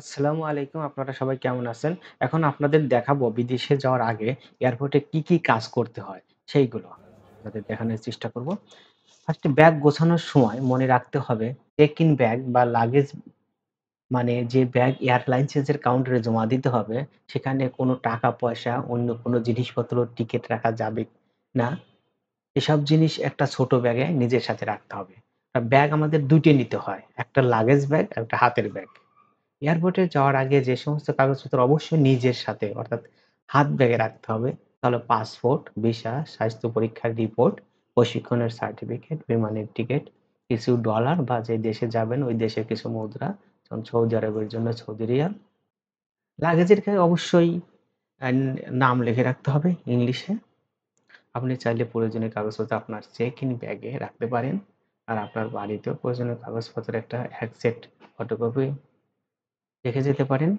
আসসালামু আলাইকুম। আপনারা সবাই কেমন আছেন? এখন আপনাদের দেখাবো বিদেশে যাওয়ার আগে এয়ারপোর্টে কি কাজ করতে হয় সেইগুলো আপনাদের দেখানোর চেষ্টা করব। ফার্স্ট এ ব্যাগ গোছানোর সময় মনে রাখতে হবে চেক ইন ব্যাগ বা লাগেজ মানে যে ব্যাগ এয়ারলাইন্সের কাউন্টারে জমা দিতে হবে সেখানে কোনো টাকা-পয়সা, অন্য কোনো জিনিসপত্র, টিকেট রাখা যাবে না। এসব জিনিস একটা ছোট ব্যাগে নিজের সাথে রাখতে হবে। ব্যাগ আমাদের ২ টি নিতে হয়। একটা লাগেজ ব্যাগ, একটা হাতের ব্যাগ। এয়ারপোর্টে যাওয়ার আগে যে সমস্ত কাগজপত্র অবশ্যই নিজের সাথে অর্থাৎ হাত ব্যাগে রাখতে হবে। তাহলে পাসপোর্ট, ভিসা, স্বাস্থ্য পরীক্ষার রিপোর্ট, প্রশিক্ষণের সার্টিফিকেট, বিমানের টিকেট, কিছু ডলার বা যে দেশে যাবেন ওই দেশের কিছু মুদ্রা, যেমন সৌদি আরবের জন্য সৌদি রিয়াল। লাগেজের গায়ে অবশ্যই অ্যান নাম লিখে রাখতে হবে ইংলিশে। আপনি চাইলে প্রয়োজনীয় কাগজপত্র আপনার চেক ইন ব্যাগে রাখতে পারেন। আর আপনার বাড়িতেও প্রয়োজনীয় কাগজপত্রের একটা ১ সেট ফটোকপি রেখে যেতে পারেন।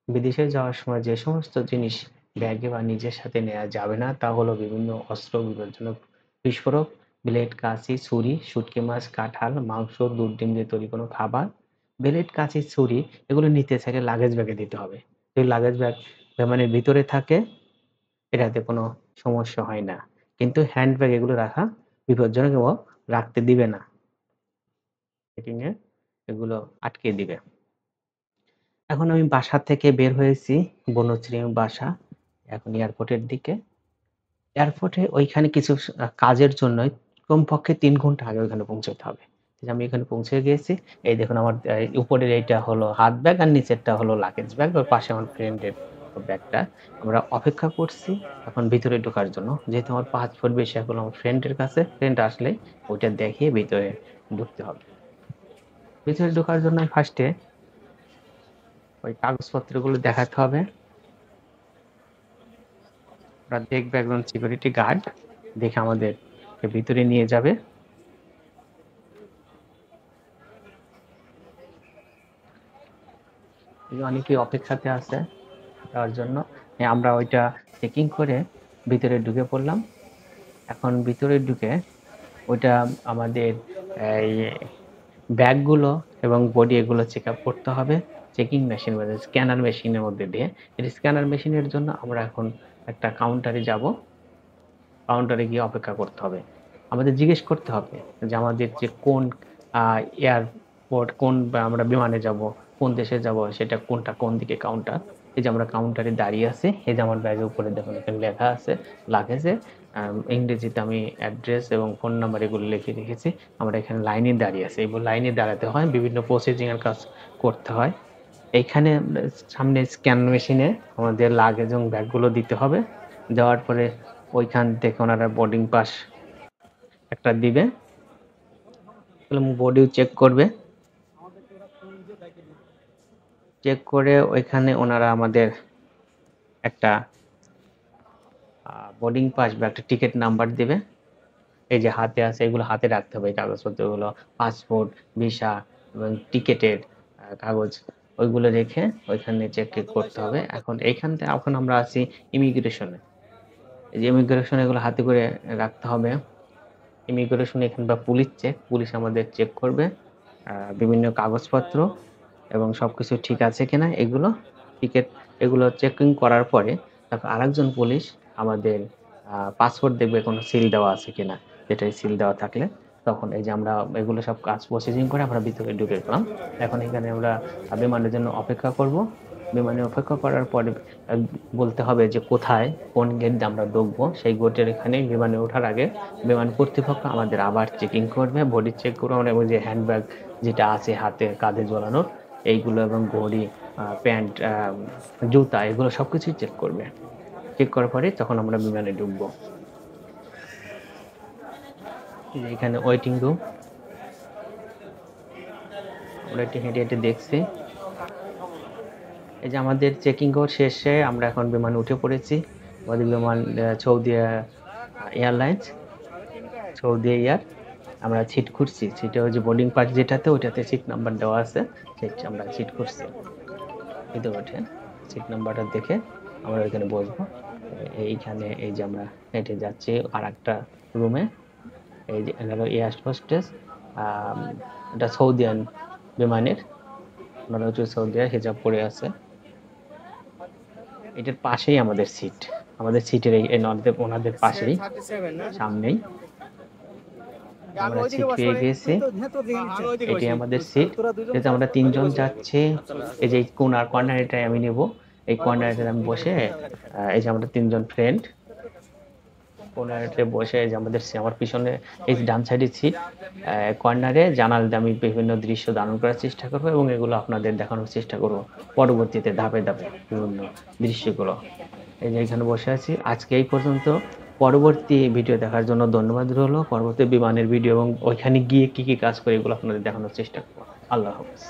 বিদেশে যাওয়ার সময় যে সমস্ত জিনিস ব্যাগে বা নিজের সাথে নেওয়া যাবে না তা হলো বিভিন্ন অস্ত্র, বিপজ্জনক বিস্ফোরক, ব্লেড, কাঁচি, ছুরি, শুঁটকি মাছ, কাঁঠাল, মাংস, দুধ, ডিম দিয়ে তৈরি কোনো খাবার। ব্লেড, কাঁচি, ছুরি এগুলো নিতে চাইলে লাগেজ ব্যাগে দিতে হবে। যদি লাগেজ ব্যাগ বিমানের ভিতরে থাকে এটাতে কোনো সমস্যা হয় না। কিন্তু হ্যান্ড ব্যাগ এগুলো রাখা বিপজ্জনক এবং রাখতে দিবে না। চেকিং এ এগুলো আটকে দিবে। এখন আমি বাসা থেকে বের হয়েছি, বনশ্রী বাসা। এখন এয়ারপোর্টের দিকে। এয়ারপোর্টে ওইখানে কিছু কাজের জন্যই কমপক্ষে ৩ ঘন্টা আগে ওইখানে পৌঁছাতে হবে। যে আমি এখানে পৌঁছে গিয়েছি। এই দেখুন আমার উপরের এইটা হলো হাত ব্যাগ আর নিচেরটা হলো লাগেজ ব্যাগ। ওর পাশে আমার ফ্রেন্ডের ব্যাগটা। আমরা অপেক্ষা করছি এখন ভিতরে ঢোকার জন্য। যেহেতু আমার পাসপোর্ট, ভিসা এগুলো আমার ফ্রেন্ডের কাছে। ফ্রেন্ড আসলে ওইটা দেখিয়ে ভিতরে ঢুকতে হবে। ভিতরে ঢোকার জন্য ফার্স্টে ওই কাগজপত্রগুলো দেখাতে হবে। ওরা দেখবে একজন সিকিউরিটি গার্ড দেখে আমাদেরকে ভিতরে নিয়ে যাবে। অনেকেই অপেক্ষাতে আছে যাওয়ার জন্য। আমরা ওইটা চেকিং করে ভিতরে ঢুকে পড়লাম। এখন ভিতরে ঢুকে ওইটা আমাদের এই ব্যাগগুলো এবং বডি এগুলো চেক আপ করতে হবে চেকিং মেশিন মানে স্ক্যানার মেশিনের মধ্যে দিয়ে। এই স্ক্যানার মেশিনের জন্য আমরা এখন একটা কাউন্টারে যাব। কাউন্টারে গিয়ে অপেক্ষা করতে হবে। আমাদের জিজ্ঞেস করতে হবে যে আমাদের যে কোন এয়ারপোর্ট কোন বা আমরা বিমানে যাব, কোন দেশে যাব সেটা কোনটা কোন দিকে কাউন্টার। এই যে আমরা কাউন্টারে দাঁড়িয়ে আছি। এই যে আমার ব্যাগের উপরে দেখুন এখানে লেখা আছে লাগেজে ইংরেজিতে আমি অ্যাড্রেস এবং ফোন নাম্বার এগুলো লিখে রেখেছি। আমরা এখানে লাইনে দাঁড়িয়ে আছি। এই লাইনে দাঁড়াতে হয়, বিভিন্ন প্রসেসিং এর কাজ করতে হয়। এইখানে সামনে স্ক্যান মেশিনে আমাদের লাগেজ এবং ব্যাগগুলো দিতে হবে। দেওয়ার পরে ওইখান থেকে ওনারা বোর্ডিং পাস একটা দিবে। বডিও চেক করবে। চেক করে ওইখানে ওনারা আমাদের একটা বোর্ডিং পাস বা একটা টিকেট নাম্বার দিবে। এই যে হাতে আছে এগুলো হাতে রাখতে হবে এই কাগজপত্রগুলো। পাসপোর্ট, ভিসা এবং টিকেটের কাগজ ওইগুলো রেখে ওইখানে চেক করতে হবে। এখন আমরা আছি ইমিগ্রেশনে। এই যে ইমিগ্রেশন এগুলো হাতে করে রাখতে হবে। ইমিগ্রেশন এখানে বা পুলিশ আমাদের চেক করবে বিভিন্ন কাগজপত্র এবং সবকিছু ঠিক আছে কিনা এগুলো টিকেট এগুলো চেকিং করার পরে তারপর আরেকজন পুলিশ আমাদের পাসপোর্ট দেখবে কোনো সিল দেওয়া আছে কিনা। যেটাই সিল দেওয়া থাকলে তখন এই যে আমরা এগুলো সব কাজ প্রসেসিং করে আমরা ভিতরে ঢুকে গেলাম। এখন এখানে আমরা বিমানের জন্য অপেক্ষা করব। বিমানে অপেক্ষা করার পরে বলতে হবে যে কোথায় কোন গেট দিয়ে আমরা ঢুকবো। সেই গেটের এখানে বিমানে ওঠার আগে বিমান কর্তৃপক্ষ আমাদের আবার চেকিং করবে, বডি চেক করবে। আমরা ওই যে হ্যান্ডব্যাগ যেটা আছে হাতে কাঁধে ঝোলানোর এইগুলো এবং ঘড়ি, প্যান্ট, জুতা এগুলো সবকিছুই চেক করবে। চেক করার পরে তখন আমরা বিমানে ঢুকবো। এখানে ওয়েটিং রুম। আমরা একটু হেঁটে হেঁটে দেখছি। এই যে আমাদের চেকিং শেষে আমরা এখন বিমানে উঠে পড়েছি। আমাদের বিমান সৌদি এয়ারলাইন্স, সৌদি এয়ার। আমরা সিট খুঁজছি। সিটে ওই যে বোর্ডিং পাস যেটাতে ওইটাতে সিট নাম্বার দেওয়া আছে। আমরা সিট খুঁজছি। ভিতরে উঠে সিট নাম্বারটা দেখে আমরা ওইখানে বসবো। এইখানে এই যে আমরা হেঁটে যাচ্ছি আরেকটা রুমে। এই যে এয়ার হোস্টেস, এটা সৌদিয়ান বিমানের। ওনারা হচ্ছে সৌদিয়া হিজাব পরে আছে। এটার পাশেই আমাদের সিট, আমাদের সিটের এই ওনাদের পাশেই সামনেই আমরা সিট পেয়ে গেছি। এটি আমাদের সিট, যেহেতু আমরা 3 জন যাচ্ছি। এই যে কর্নারটাই আমি নেব। এই কর্নারটাতে আমি বসে এই যে আমরা 3 জন ফ্রেন্ড কর্নারে বসে, এই যে আমার পিছনে এই ডান সাইডের সিট, কর্নারে জানালাতে আমি বিভিন্ন দৃশ্য ধারণ করার চেষ্টা করব এবং এগুলো আপনাদের দেখানোর চেষ্টা করব পরবর্তীতে ধাপে ধাপে বিভিন্ন দৃশ্যগুলো। এই যে এখানে বসে আছি। আজকে এই পর্যন্ত। পরবর্তী ভিডিও দেখার জন্য ধন্যবাদ রইলো। পরবর্তী বিমানের ভিডিও এবং ওইখানে গিয়ে কি কি কাজ করি এগুলো আপনাদের দেখানোর চেষ্টা করব। আল্লাহ হাফেজ।